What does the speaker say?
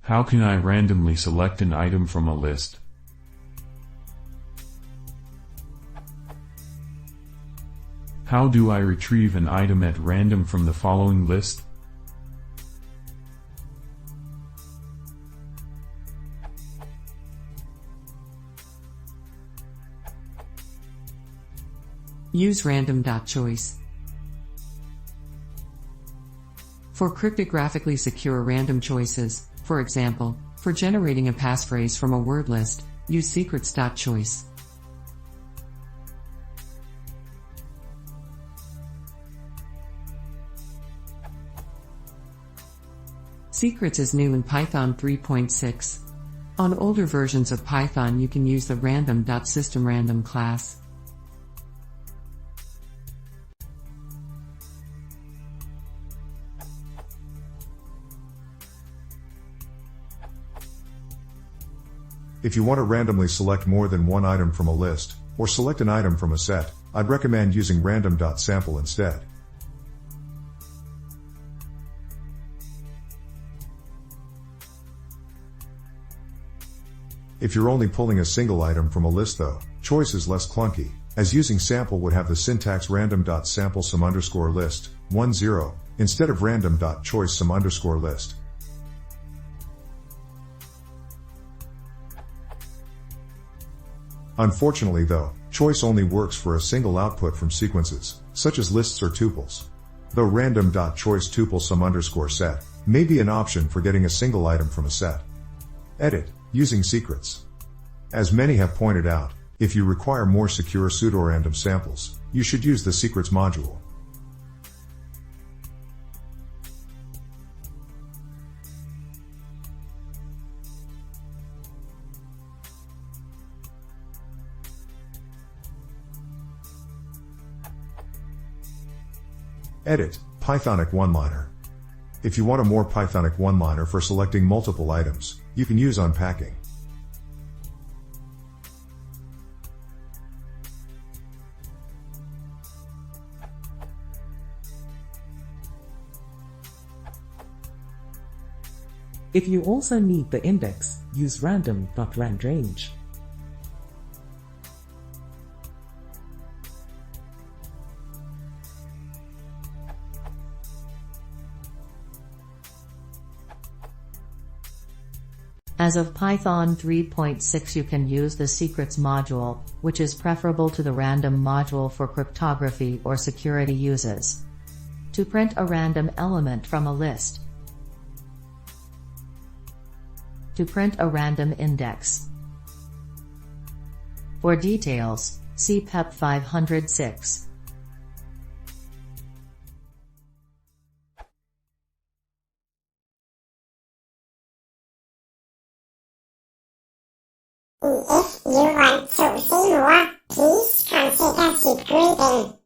How can I randomly select an item from a list? How do I retrieve an item at random from the following list? Use random.choice. For cryptographically secure random choices, for example, for generating a passphrase from a word list, use secrets.choice. Secrets is new in Python 3.6. On older versions of Python you can use the random.systemRandom class. If you want to randomly select more than one item from a list, or select an item from a set, I'd recommend using random.sample instead. If you're only pulling a single item from a list though, choice is less clunky, as using sample would have the syntax random.sample some_list, 10, instead of random.choice some_list. Unfortunately though, choice only works for a single output from sequences, such as lists or tuples. Though random.choice tuple some_set may be an option for getting a single item from a set. Edit, using secrets. As many have pointed out, if you require more secure pseudorandom samples, you should use the secrets module. Edit, Pythonic one-liner. If you want a more Pythonic one-liner for selecting multiple items, you can use unpacking. If you also need the index, use random.randrange. As of Python 3.6 you can use the secrets module, which is preferable to the random module for cryptography or security uses. To print a random element from a list. To print a random index. For details, see PEP 506. If you want to see more, please consider subscribing.